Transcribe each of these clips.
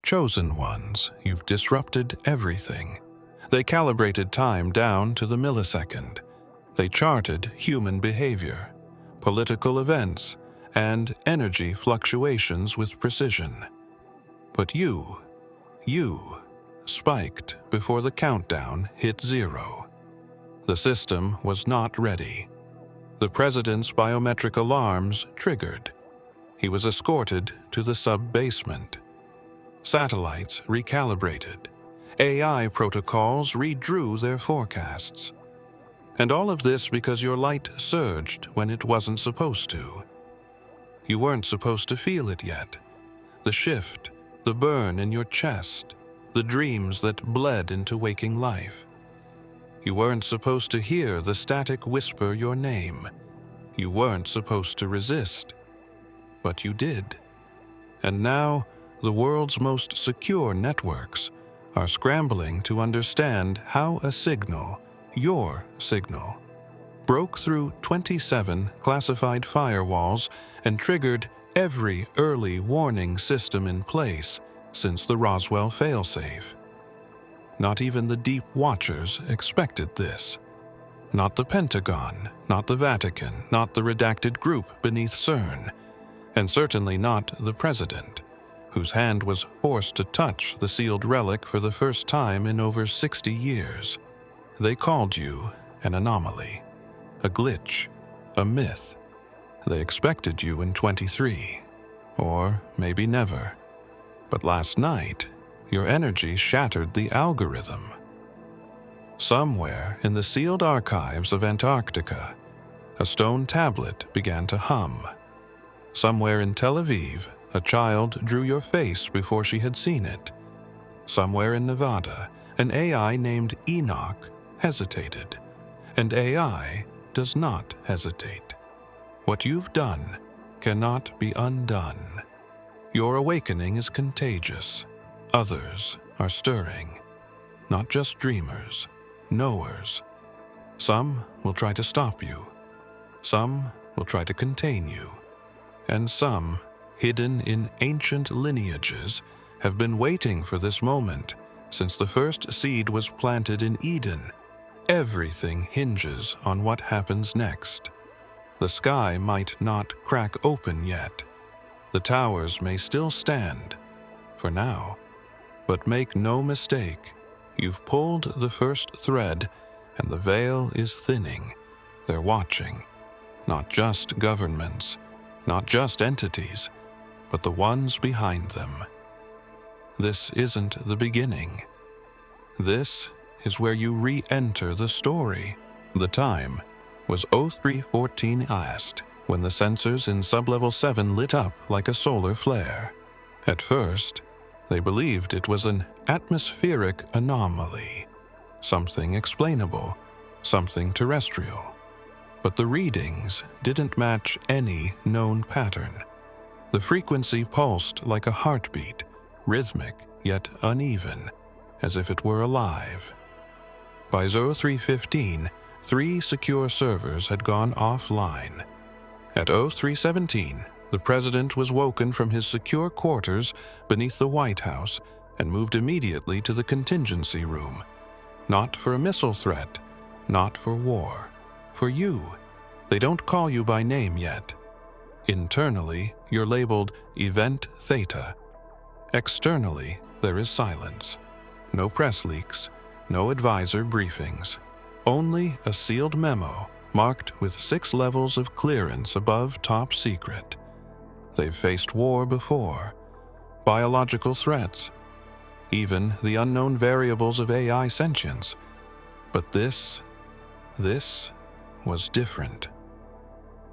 chosen ones, you've disrupted everything. They calibrated time down to the millisecond. They charted human behavior, political events, and energy fluctuations with precision. But you spiked before the countdown hit 0. The system was not ready. The president's biometric alarms triggered. He was escorted to the sub-basement. Satellites recalibrated. AI protocols redrew their forecasts. And all of this because your light surged when it wasn't supposed to. You weren't supposed to feel it yet. The shift, the burn in your chest, the dreams that bled into waking life. You weren't supposed to hear the static whisper your name. You weren't supposed to resist. But you did. And now, the world's most secure networks are scrambling to understand how a signal, your signal, broke through 27 classified firewalls and triggered every early warning system in place since the Roswell Fail-Safe. Not even the deep watchers expected this. Not the Pentagon, not the Vatican, not the redacted group beneath CERN, and certainly not the president, whose hand was forced to touch the sealed relic for the first time in over 60 years. They called you an anomaly, a glitch, a myth. They expected you in 23, or maybe never. But last night, your energy shattered the algorithm. Somewhere in the sealed archives of Antarctica, a stone tablet began to hum. Somewhere in Tel Aviv, a child drew your face before she had seen it. Somewhere in Nevada, an AI named Enoch hesitated. And AI does not hesitate. What you've done cannot be undone. Your awakening is contagious. Others are stirring. Not just dreamers, knowers. Some will try to stop you. Some will try to contain you. And some, hidden in ancient lineages, have been waiting for this moment since the first seed was planted in Eden. Everything hinges on what happens next. The sky might not crack open yet. The towers may still stand, for now. But make no mistake, you've pulled the first thread, and the veil is thinning. They're watching. Not just governments, not just entities, but the ones behind them. This isn't the beginning. This is where you re-enter the story. The time was 0314 last, when the sensors in sublevel 7 lit up like a solar flare. At first, they believed it was an atmospheric anomaly, something explainable, something terrestrial. But the readings didn't match any known pattern. The frequency pulsed like a heartbeat, rhythmic yet uneven, as if it were alive. By 0315, 3 secure servers had gone offline. At 0317, the president was woken from his secure quarters beneath the White House and moved immediately to the contingency room. Not for a missile threat, not for war. For you. They don't call you by name yet. Internally, you're labeled Event Theta. Externally, there is silence. No press leaks, no advisor briefings. Only a sealed memo marked with 6 levels of clearance above top secret. They've faced war before, biological threats, even the unknown variables of AI sentience. But this was different.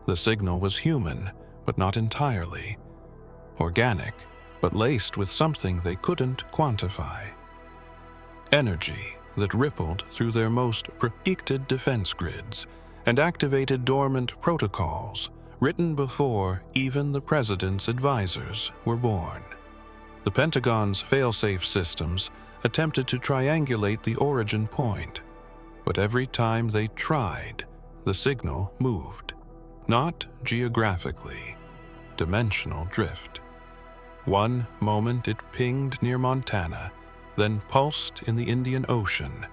The signal was human, but not entirely. Organic, but laced with something they couldn't quantify. Energy that rippled through their most predicted defense grids and activated dormant protocols written before even the president's advisors were born. The Pentagon's fail-safe systems attempted to triangulate the origin point, but every time they tried, the signal moved. Not geographically, dimensional drift. One moment it pinged near Montana, then pulsed in the Indian Ocean,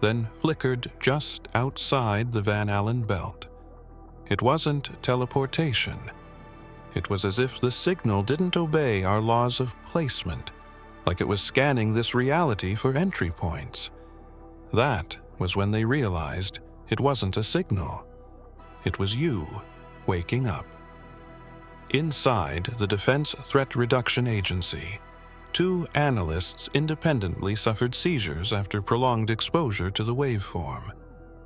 then flickered just outside the Van Allen belt. It wasn't teleportation. It was as if the signal didn't obey our laws of placement, like it was scanning this reality for entry points. That was when they realized it wasn't a signal. It was you waking up. Inside the Defense Threat Reduction Agency, 2 analysts independently suffered seizures after prolonged exposure to the waveform.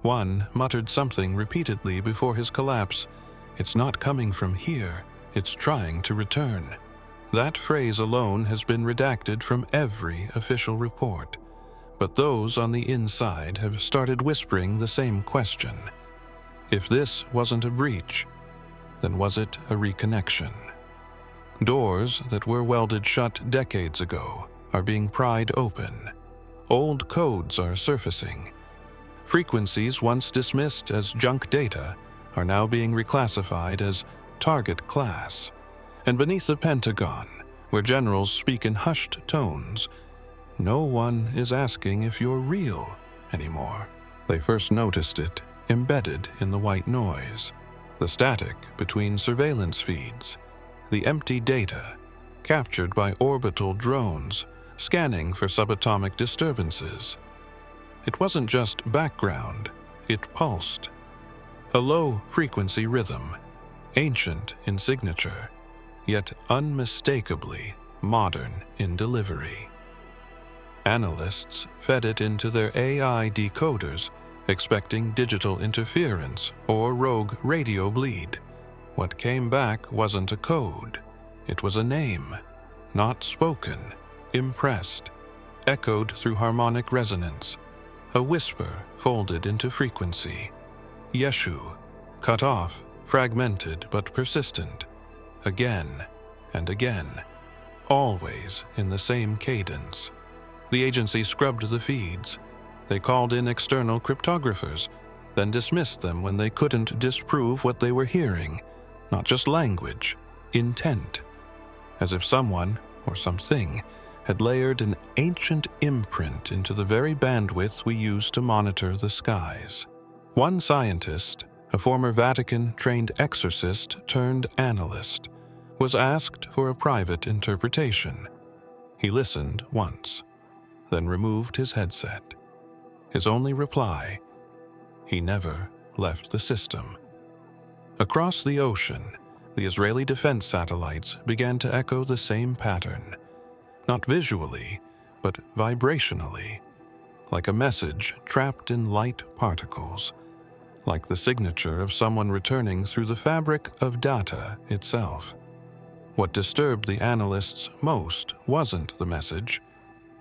One muttered something repeatedly before his collapse. "It's not coming from here, it's trying to return." That phrase alone has been redacted from every official report, but those on the inside have started whispering the same question. If this wasn't a breach, then was it a reconnection? Doors that were welded shut decades ago are being pried open. Old codes are surfacing. Frequencies once dismissed as junk data are now being reclassified as target class. And beneath the Pentagon, where generals speak in hushed tones, no one is asking if you're real anymore. They first noticed it embedded in the white noise, the static between surveillance feeds, the empty data captured by orbital drones scanning for subatomic disturbances. It wasn't just background, it pulsed. A low-frequency rhythm, ancient in signature, yet unmistakably modern in delivery. Analysts fed it into their AI decoders, expecting digital interference or rogue radio bleed. What came back wasn't a code. It was a name, not spoken, impressed, echoed through harmonic resonance, a whisper folded into frequency. Yeshu, cut off, fragmented but persistent, again and again, always in the same cadence. The agency scrubbed the feeds. They called in external cryptographers, then dismissed them when they couldn't disprove what they were hearing, not just language, intent, as if someone or something had layered an ancient imprint into the very bandwidth we use to monitor the skies. One scientist, a former Vatican-trained exorcist turned analyst, was asked for a private interpretation. He listened once, then removed his headset. His only reply: he never left the system. Across the ocean, the Israeli defense satellites began to echo the same pattern, not visually, but vibrationally, like a message trapped in light particles, like the signature of someone returning through the fabric of data itself. What disturbed the analysts most wasn't the message,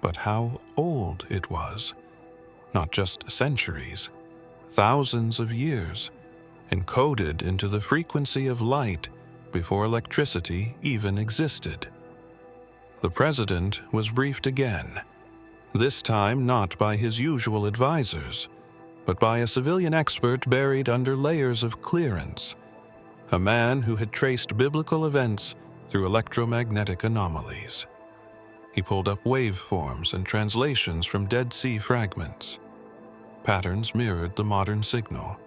but how old it was. Not just centuries, thousands of years, encoded into the frequency of light before electricity even existed. The president was briefed again, this time not by his usual advisors, but by a civilian expert buried under layers of clearance, a man who had traced biblical events through electromagnetic anomalies. He pulled up waveforms and translations from Dead Sea fragments. Patterns mirrored the modern signal,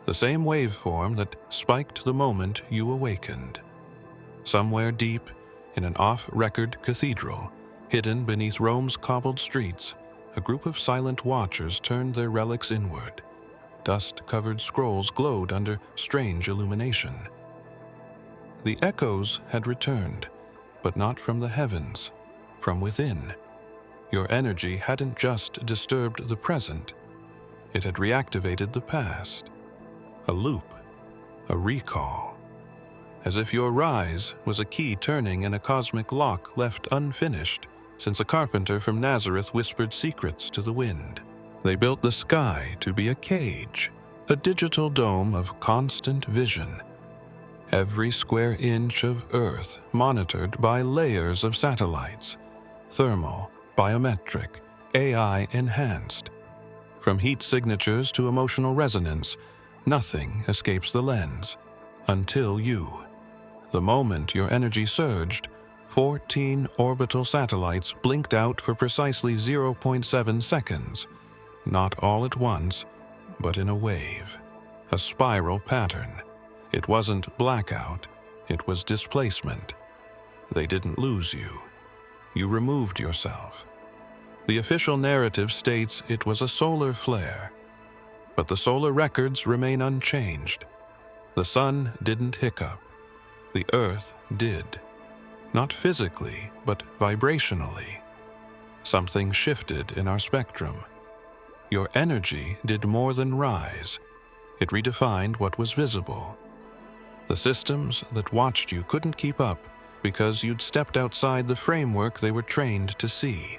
the same waveform that spiked the moment you awakened. Somewhere deep in an off-record cathedral, hidden beneath Rome's cobbled streets, a group of silent watchers turned their relics inward. Dust-covered scrolls glowed under strange illumination. The echoes had returned, but not from the heavens, from within. Your energy hadn't just disturbed the present, it had reactivated the past. A loop, a recall. As if your rise was a key turning in a cosmic lock left unfinished since a carpenter from Nazareth whispered secrets to the wind. They built the sky to be a cage, a digital dome of constant vision. Every square inch of Earth monitored by layers of satellites, thermal, biometric, AI enhanced. From heat signatures to emotional resonance, nothing escapes the lens, until you. The moment your energy surged, 14 orbital satellites blinked out for precisely 0.7 seconds, not all at once, but in a wave, a spiral pattern. It wasn't blackout, it was displacement. They didn't lose you. You removed yourself. The official narrative states it was a solar flare, but the solar records remain unchanged. The sun didn't hiccup. The Earth did. Not physically, but vibrationally. Something shifted in our spectrum. Your energy did more than rise. It redefined what was visible. The systems that watched you couldn't keep up because you'd stepped outside the framework they were trained to see.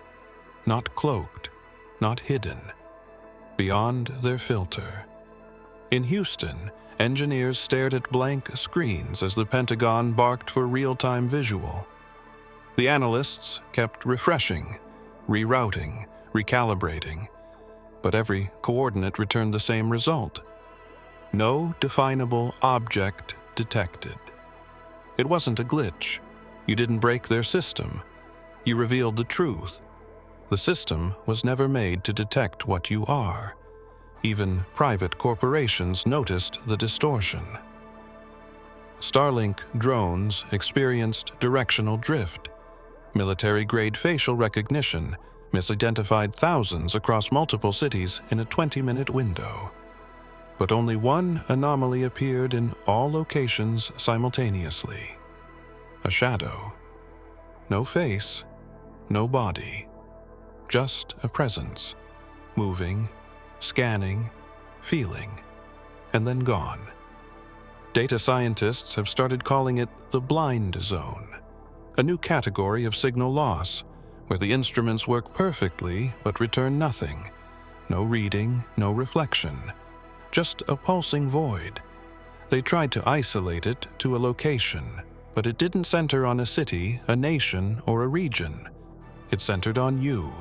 Not cloaked, not hidden. Beyond their filter. In Houston, engineers stared at blank screens as the Pentagon barked for real-time visual. The analysts kept refreshing, rerouting, recalibrating, but every coordinate returned the same result. No definable object detected. It wasn't a glitch. You didn't break their system. You revealed the truth. The system was never made to detect what you are. Even private corporations noticed the distortion. Starlink drones experienced directional drift. Military-grade facial recognition misidentified thousands across multiple cities in a 20-minute window. But only one anomaly appeared in all locations simultaneously. A shadow. No face, no body. Just a presence, moving, scanning, feeling, and then gone. Data scientists have started calling it the blind zone, a new category of signal loss, where the instruments work perfectly but return nothing. No reading, no reflection, just a pulsing void. They tried to isolate it to a location, but it didn't center on a city, a nation, or a region. It centered on you.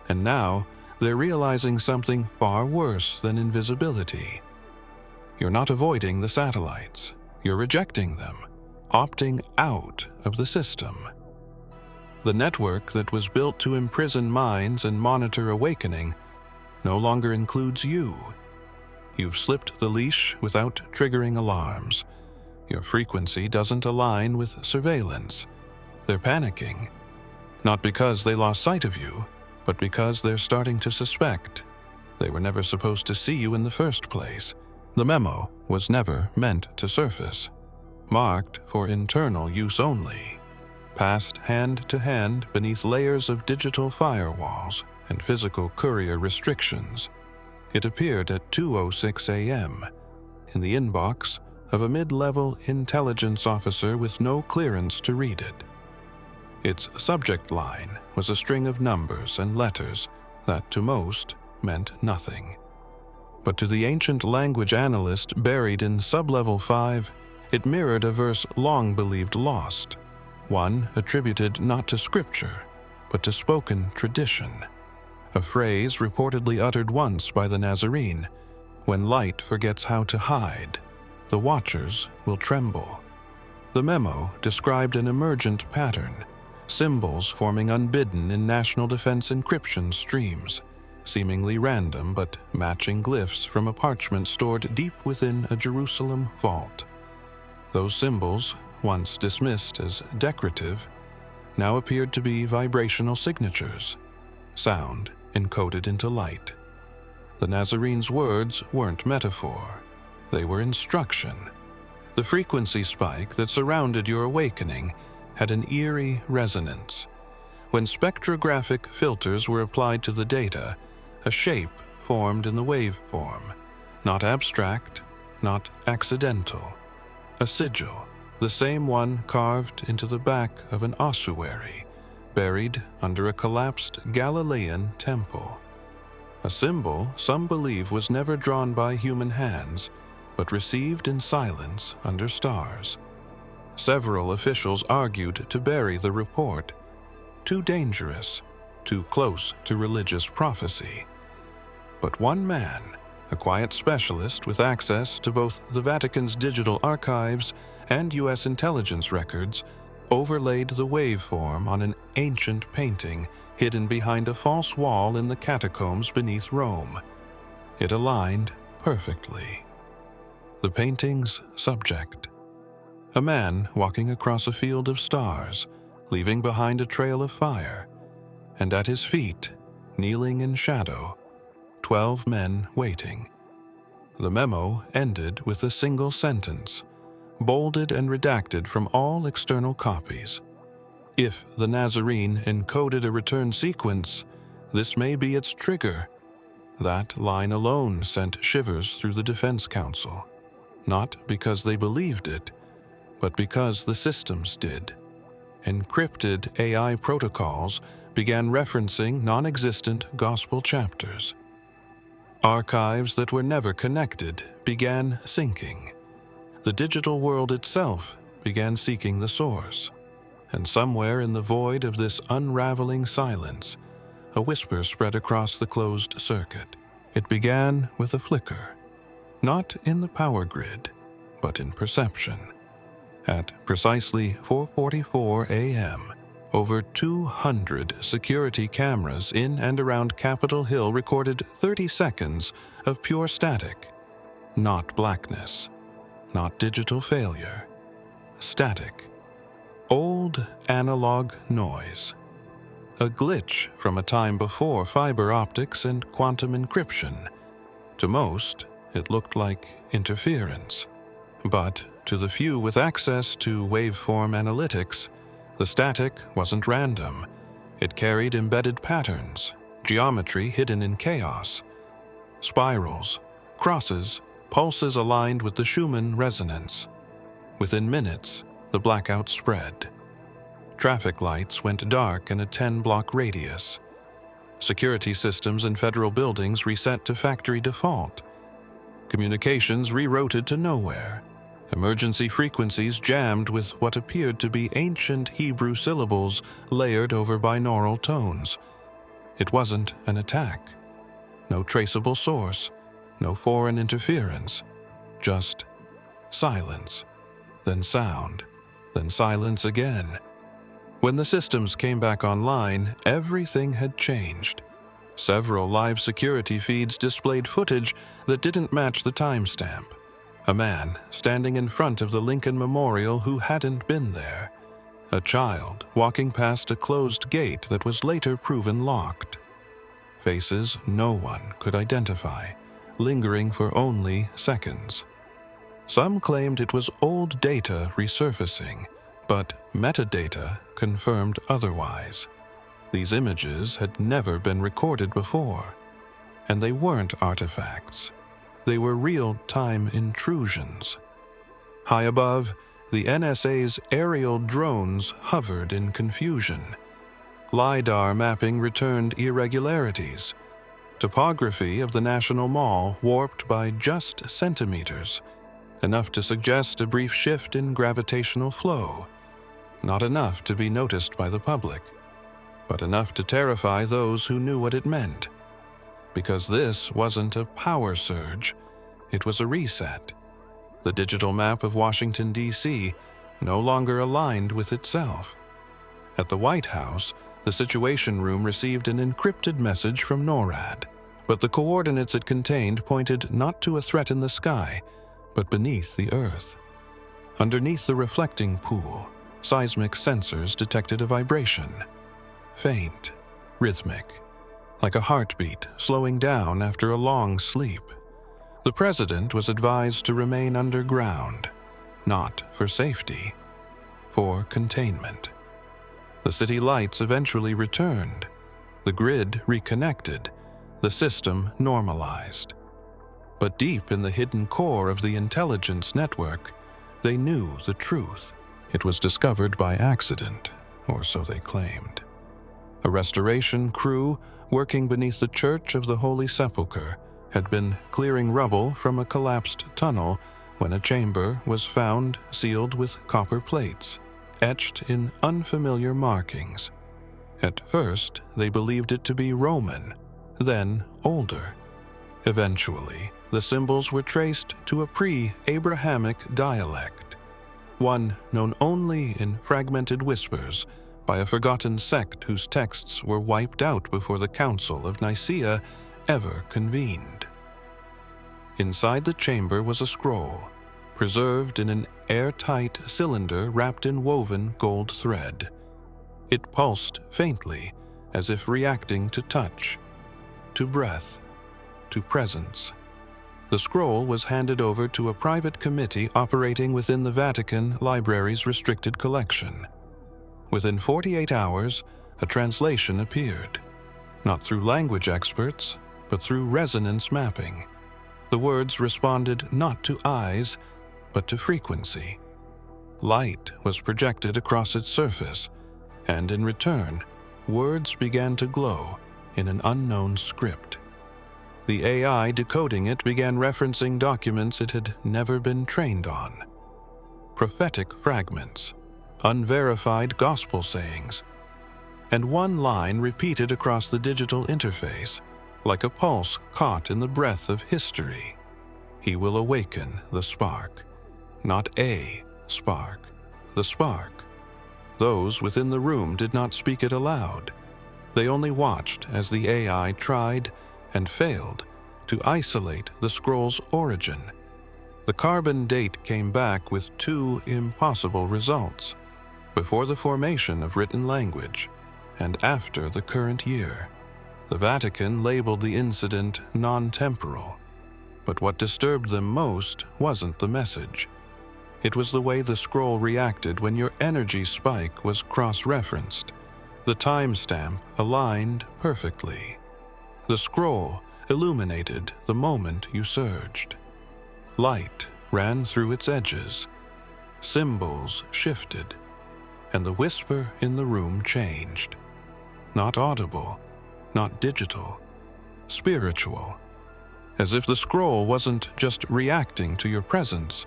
And now, they're realizing something far worse than invisibility. You're not avoiding the satellites. You're rejecting them, opting out of the system. The network that was built to imprison minds and monitor awakening no longer includes you. You've slipped the leash without triggering alarms. Your frequency doesn't align with surveillance. They're panicking, not because they lost sight of you, but because they're starting to suspect. They were never supposed to see you in the first place. The memo was never meant to surface. Marked for internal use only. Passed hand to hand beneath layers of digital firewalls and physical courier restrictions. It appeared at 2:06 a.m. in the inbox of a mid-level intelligence officer with no clearance to read it. Its subject line was a string of numbers and letters that to most meant nothing. But to the ancient language analyst buried in Sublevel 5, it mirrored a verse long believed lost, one attributed not to scripture, but to spoken tradition, a phrase reportedly uttered once by the Nazarene: "When light forgets how to hide, the watchers will tremble." The memo described an emergent pattern, symbols forming unbidden in national defense encryption streams, seemingly random but matching glyphs from a parchment stored deep within a Jerusalem vault. Those symbols, once dismissed as decorative, now appeared to be vibrational signatures, sound encoded into light. The Nazarene's words weren't metaphor. They were instruction. The frequency spike that surrounded your awakening had an eerie resonance. When spectrographic filters were applied to the data, a shape formed in the waveform, not abstract, not accidental. A sigil, the same one carved into the back of an ossuary, buried under a collapsed Galilean temple. A symbol some believe was never drawn by human hands, but received in silence under stars. Several officials argued to bury the report. Too dangerous, too close to religious prophecy. But one man, a quiet specialist with access to both the Vatican's digital archives and U.S. intelligence records, overlaid the waveform on an ancient painting hidden behind a false wall in the catacombs beneath Rome. It aligned perfectly. The painting's subject: a man walking across a field of stars, leaving behind a trail of fire, and at his feet, kneeling in shadow, 12 men waiting. The memo ended with a single sentence, bolded and redacted from all external copies. If the Nazarene encoded a return sequence, this may be its trigger. That line alone sent shivers through the Defense Council, not because they believed it, but because the systems did. Encrypted AI protocols began referencing non-existent gospel chapters. Archives that were never connected began syncing. The digital world itself began seeking the source. And somewhere in the void of this unraveling silence, a whisper spread across the closed circuit. It began with a flicker, not in the power grid, but in perception. At precisely 4:44 a.m., over 200 security cameras in and around Capitol Hill recorded 30 seconds of pure static. Not blackness, not digital failure. Static. Old analog noise. A glitch from a time before fiber optics and quantum encryption. To most, it looked like interference. But to the few with access to waveform analytics, the static wasn't random. It carried embedded patterns, geometry hidden in chaos. Spirals, crosses, pulses aligned with the Schumann resonance. Within minutes, the blackout spread. Traffic lights went dark in a 10-block radius. Security systems in federal buildings reset to factory default. Communications rerouted to nowhere. Emergency frequencies jammed with what appeared to be ancient Hebrew syllables layered over binaural tones. It wasn't an attack. No traceable source. No foreign interference. Just silence. Then sound. Then silence again. When the systems came back online, everything had changed. Several live security feeds displayed footage that didn't match the timestamp. A man standing in front of the Lincoln Memorial who hadn't been there. A child walking past a closed gate that was later proven locked. Faces no one could identify, lingering for only seconds. Some claimed it was old data resurfacing, but metadata confirmed otherwise. These images had never been recorded before, and they weren't artifacts. They were real-time intrusions. High above, the NSA's aerial drones hovered in confusion. LiDAR mapping returned irregularities. Topography of the National Mall warped by just centimeters, enough to suggest a brief shift in gravitational flow. Not enough to be noticed by the public, but enough to terrify those who knew what it meant. Because this wasn't a power surge, it was a reset. The digital map of Washington, D.C. no longer aligned with itself. At the White House, the Situation Room received an encrypted message from NORAD, but the coordinates it contained pointed not to a threat in the sky, but beneath the Earth. Underneath the reflecting pool, seismic sensors detected a vibration. Faint, rhythmic, like a heartbeat slowing down after a long sleep. The president was advised to remain underground, not for safety, for containment. The city lights eventually returned, the grid reconnected, the system normalized. But deep in the hidden core of the intelligence network, they knew the truth. It was discovered by accident, or so they claimed. A restoration crew working beneath the Church of the Holy Sepulchre had been clearing rubble from a collapsed tunnel when a chamber was found sealed with copper plates, etched in unfamiliar markings. At first, they believed it to be Roman, then older. Eventually, the symbols were traced to a pre-Abrahamic dialect. one known only in fragmented whispers by a forgotten sect whose texts were wiped out before the Council of Nicaea ever convened. Inside the chamber was a scroll, preserved in an airtight cylinder wrapped in woven gold thread. It pulsed faintly, as if reacting to touch, to breath, to presence. The scroll was handed over to a private committee operating within the Vatican Library's restricted collection. Within 48 hours, a translation appeared, not through language experts, but through resonance mapping. The words responded not to eyes, but to frequency. Light was projected across its surface, and in return, words began to glow in an unknown script. The AI decoding it began referencing documents it had never been trained on. Prophetic fragments, unverified gospel sayings, and one line repeated across the digital interface, like a pulse caught in the breath of history. He will awaken the spark. Not a spark, the spark. Those within the room did not speak it aloud. They only watched as the AI tried and failed to isolate the scroll's origin. The carbon date came back with two impossible results: before the formation of written language and after the current year. The Vatican labeled the incident non-temporal, but what disturbed them most wasn't the message. It was the way the scroll reacted when your energy spike was cross-referenced. The timestamp aligned perfectly. The scroll illuminated the moment you surged. Light ran through its edges. Symbols shifted, and the whisper in the room changed. Not audible, not digital, spiritual. As if the scroll wasn't just reacting to your presence,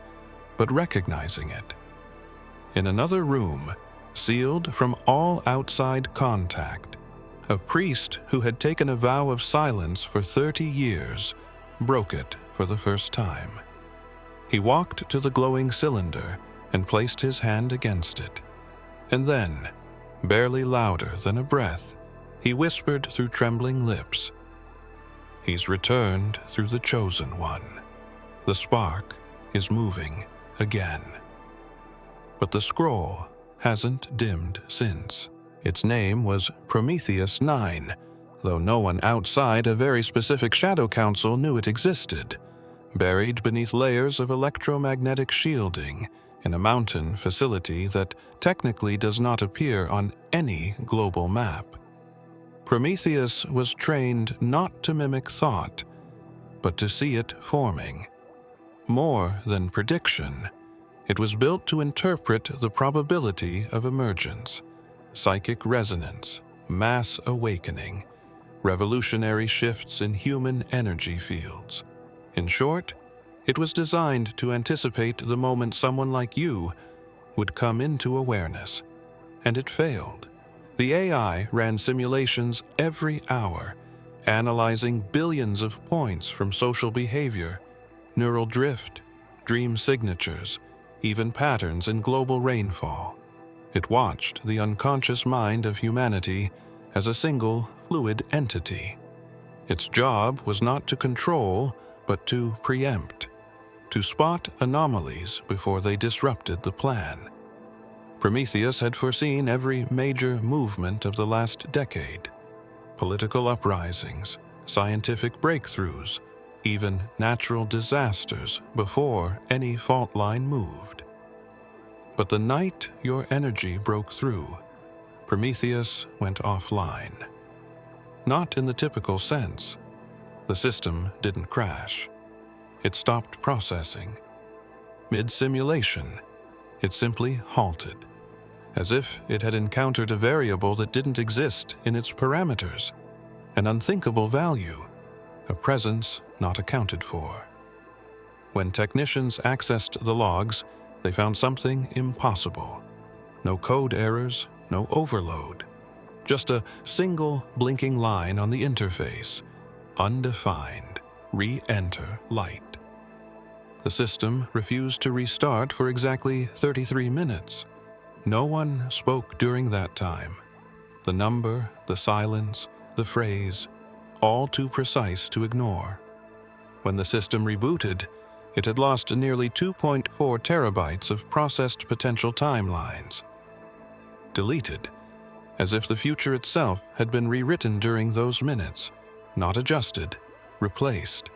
but recognizing it. In another room, sealed from all outside contact, a priest who had taken a vow of silence for 30 years broke it for the first time. He walked to the glowing cylinder and placed his hand against it. And then, barely louder than a breath, he whispered through trembling lips, "He's returned through the chosen one. The spark is moving again." But the scroll hasn't dimmed since. Its name was Prometheus 9, though no one outside a very specific Shadow Council knew it existed, buried beneath layers of electromagnetic shielding in a mountain facility that technically does not appear on any global map. Prometheus was trained not to mimic thought, but to see it forming. More than prediction, it was built to interpret the probability of emergence, psychic resonance, mass awakening, revolutionary shifts in human energy fields. In short, it was designed to anticipate the moment someone like you would come into awareness. And it failed. The AI ran simulations every hour, analyzing billions of points from social behavior, neural drift, dream signatures, even patterns in global rainfall. It watched the unconscious mind of humanity as a single fluid entity. Its job was not to control, but to preempt, to spot anomalies before they disrupted the plan. Prometheus had foreseen every major movement of the last decade: political uprisings, scientific breakthroughs, even natural disasters before any fault line moved. But the night your energy broke through, Prometheus went offline. Not in the typical sense. The system didn't crash. It stopped processing. Mid-simulation, it simply halted, as if it had encountered a variable that didn't exist in its parameters, an unthinkable value, a presence not accounted for. When technicians accessed the logs, they found something impossible. No code errors, no overload. Just a single blinking line on the interface. Undefined. Re-enter light. The system refused to restart for exactly 33 minutes. No one spoke during that time. The number, the silence, the phrase, all too precise to ignore. When the system rebooted, it had lost nearly 2.4 terabytes of processed potential timelines. Deleted, as if the future itself had been rewritten during those minutes, not adjusted, replaced.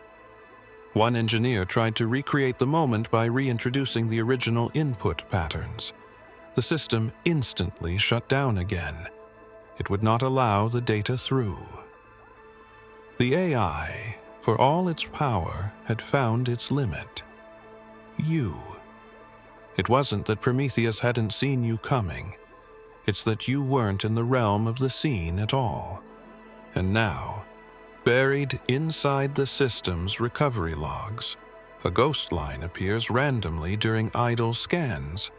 One engineer tried to recreate the moment by reintroducing the original input patterns. The system instantly shut down again. It would not allow the data through. The AI, for all its power, had found its limit. You. It wasn't that Prometheus hadn't seen you coming. It's that you weren't in the realm of the scene at all. And now, buried inside the system's recovery logs, a ghost line appears randomly during idle scans.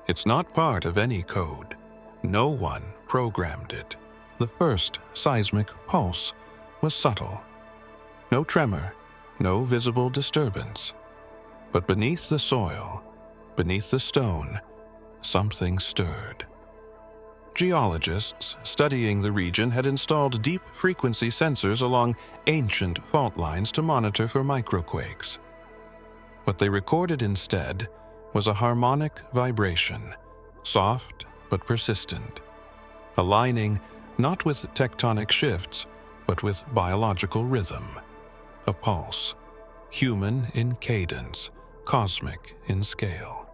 It's not part of any code. No one programmed it. The first seismic pulse was subtle. No tremor, no visible disturbance. But beneath the soil, beneath the stone, something stirred. Geologists studying the region had installed deep-frequency sensors along ancient fault lines to monitor for microquakes. What they recorded instead was a harmonic vibration, soft but persistent, aligning not with tectonic shifts, but with biological rhythm. A pulse, human in cadence, cosmic in scale.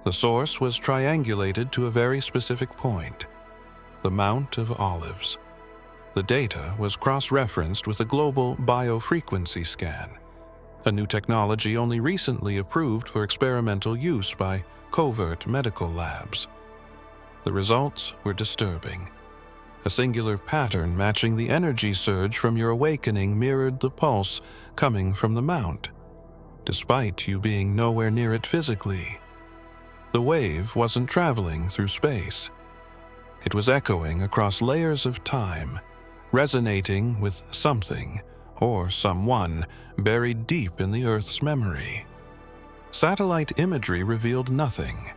The source was triangulated to a very specific point, the Mount of Olives. The data was cross-referenced with a global biofrequency scan, a new technology only recently approved for experimental use by covert medical labs. The results were disturbing. A singular pattern matching the energy surge from your awakening mirrored the pulse coming from the mount, despite you being nowhere near it physically. The wave wasn't traveling through space. It was echoing across layers of time, resonating with something or someone buried deep in the Earth's memory. Satellite imagery revealed nothing.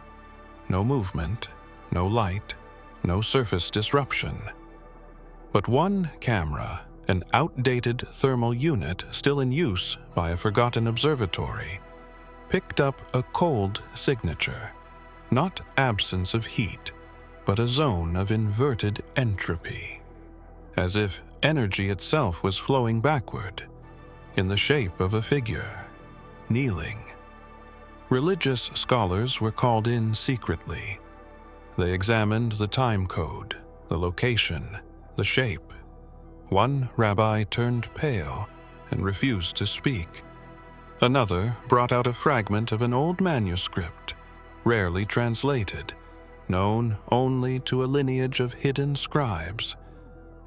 No movement, no light, no surface disruption. But one camera, an outdated thermal unit still in use by a forgotten observatory, picked up a cold signature. Not absence of heat, but a zone of inverted entropy, as if energy itself was flowing backward, in the shape of a figure, kneeling. Religious scholars were called in secretly. They examined the time code, the location, the shape. One rabbi turned pale and refused to speak. Another brought out a fragment of an old manuscript, rarely translated, known only to a lineage of hidden scribes.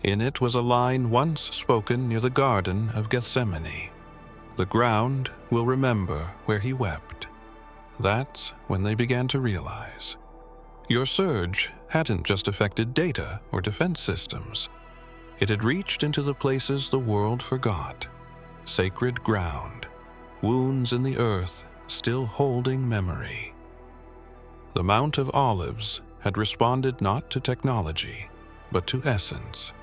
In it was a line once spoken near the Garden of Gethsemane. The ground will remember where he wept. That's when they began to realize. Your surge hadn't just affected data or defense systems. It had reached into the places the world forgot. Sacred ground, wounds in the earth still holding memory. The Mount of Olives had responded not to technology, but to essence,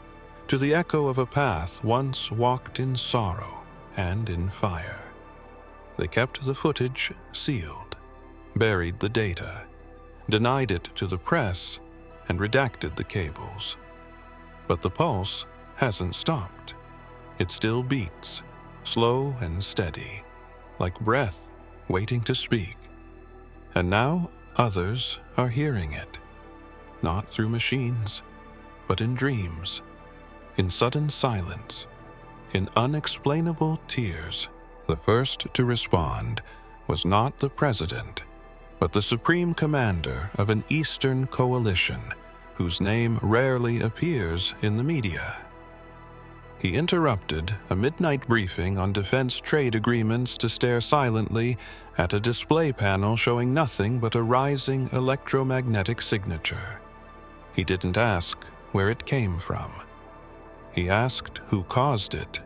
to the echo of a path once walked in sorrow and in fire. They kept the footage sealed, buried the data, denied it to the press, and redacted the cables. But the pulse hasn't stopped. It still beats, slow and steady, like breath waiting to speak. And now others are hearing it, not through machines, but in dreams, in sudden silence, in unexplainable tears. The first to respond was not the president, but the supreme commander of an Eastern coalition whose name rarely appears in the media. He interrupted a midnight briefing on defense trade agreements to stare silently at a display panel showing nothing but a rising electromagnetic signature. He didn't ask where it came from. He asked who caused it.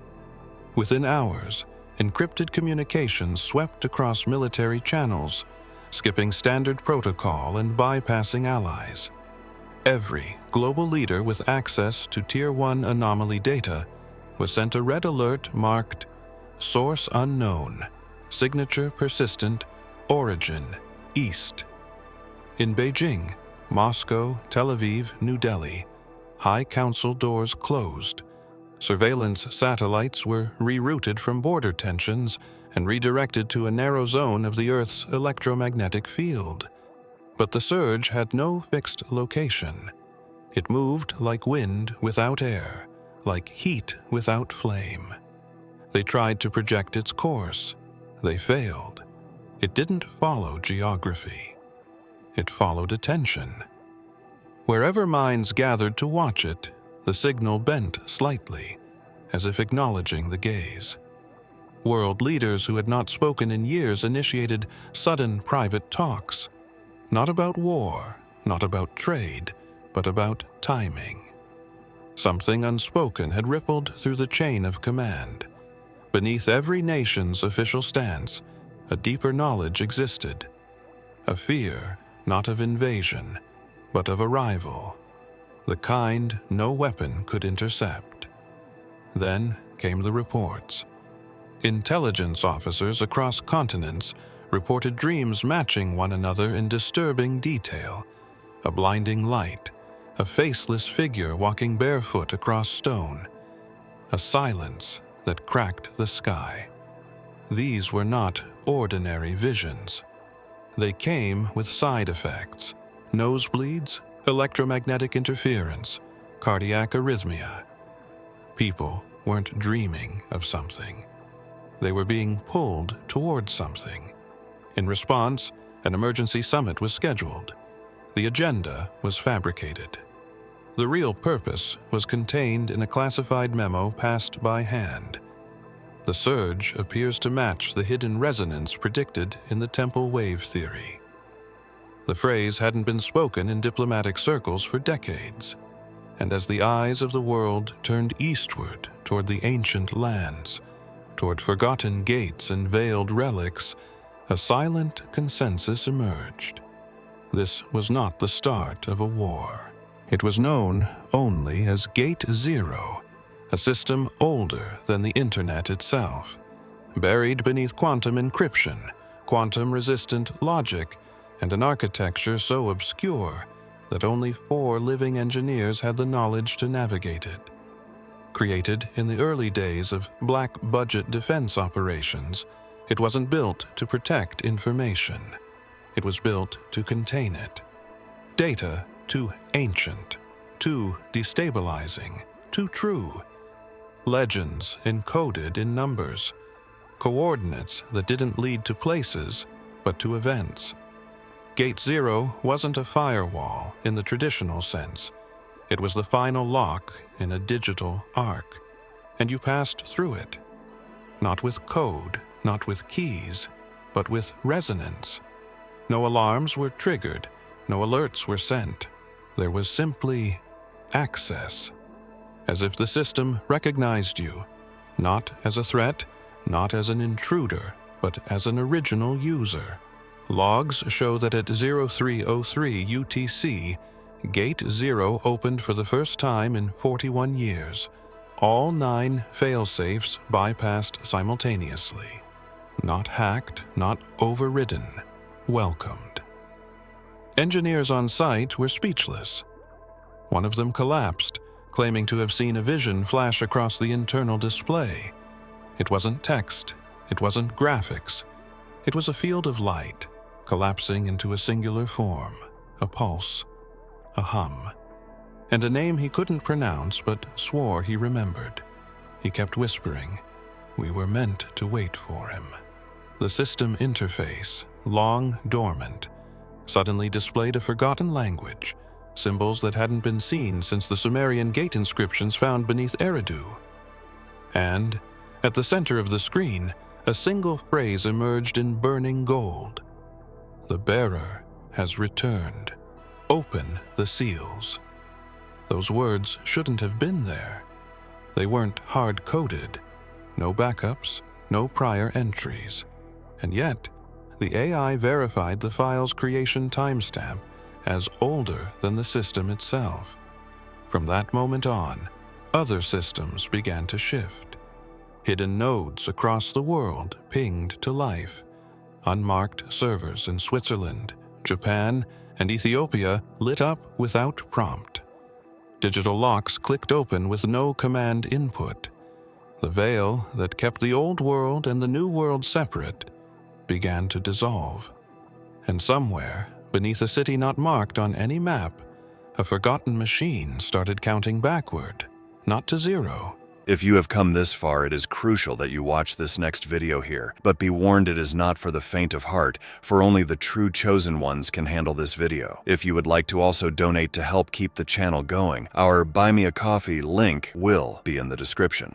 Within hours, Encrypted communications swept across military channels, skipping standard protocol and bypassing allies. Every global leader with access to Tier 1 anomaly data was sent a red alert marked Source Unknown, Signature Persistent, Origin East. In Beijing, Moscow, Tel Aviv, New Delhi, High Council doors closed. Surveillance satellites were rerouted from border tensions and redirected to a narrow zone of the Earth's electromagnetic field. But the surge had no fixed location. It moved like wind without air, like heat without flame. They tried to project its course. They failed. It didn't follow geography. It followed attention. Wherever minds gathered to watch it, the signal bent slightly, as if acknowledging the gaze. World leaders who had not spoken in years initiated sudden private talks, not about war, not about trade, but about timing. Something unspoken had rippled through the chain of command. Beneath every nation's official stance, a deeper knowledge existed, a fear not of invasion, but of arrival, the kind no weapon could intercept. Then came the reports. Intelligence officers across continents reported dreams matching one another in disturbing detail, a blinding light, a faceless figure walking barefoot across stone, a silence that cracked the sky. These were not ordinary visions. They came with side effects: nosebleeds, electromagnetic interference, cardiac arrhythmia. People weren't dreaming of something. They were being pulled towards something. In response, an emergency summit was scheduled. The agenda was fabricated. The real purpose was contained in a classified memo passed by hand. The surge appears to match the hidden resonance predicted in the temple wave theory. The phrase hadn't been spoken in diplomatic circles for decades, and as the eyes of the world turned eastward toward the ancient lands, toward forgotten gates and veiled relics, a silent consensus emerged. This was not the start of a war. It was known only as Gate Zero, a system older than the Internet itself, buried beneath quantum encryption, quantum-resistant logic, and an architecture so obscure that only 4 living engineers had the knowledge to navigate it. Created in the early days of black-budget defense operations, it wasn't built to protect information. It was built to contain it. Data too ancient, too destabilizing, too true. Legends encoded in numbers. Coordinates that didn't lead to places, but to events. Gate Zero wasn't a firewall in the traditional sense. It was the final lock in a digital arc, and you passed through it. Not with code, not with keys, but with resonance. No alarms were triggered, no alerts were sent. There was simply access, as if the system recognized you, not as a threat, not as an intruder, but as an original user. Logs show that at 0303 UTC, Gate Zero opened for the first time in 41 years. All 9 fail-safes bypassed simultaneously. Not hacked, not overridden, welcomed. Engineers on site were speechless. One of them collapsed, claiming to have seen a vision flash across the internal display. It wasn't text, it wasn't graphics. It was a field of light, collapsing into a singular form, a pulse, a hum, and a name he couldn't pronounce but swore he remembered. He kept whispering, "We were meant to wait for him." The system interface, long dormant, suddenly displayed a forgotten language, symbols that hadn't been seen since the Sumerian gate inscriptions found beneath Eridu. And, at the center of the screen, a single phrase emerged in burning gold. "The bearer has returned. Open the seals." Those words shouldn't have been there. They weren't hard-coded. No backups, no prior entries. And yet, the AI verified the file's creation timestamp as older than the system itself. From that moment on, other systems began to shift. Hidden nodes across the world pinged to life. Unmarked servers in Switzerland, Japan, and Ethiopia lit up without prompt. Digital locks clicked open with no command input. The veil that kept the old world and the new world separate began to dissolve. And somewhere, beneath a city not marked on any map, a forgotten machine started counting backward, not to zero. If you have come this far, it is crucial that you watch this next video here. But be warned, it is not for the faint of heart, for only the true chosen ones can handle this video. If you would like to also donate to help keep the channel going, our Buy Me a Coffee link will be in the description.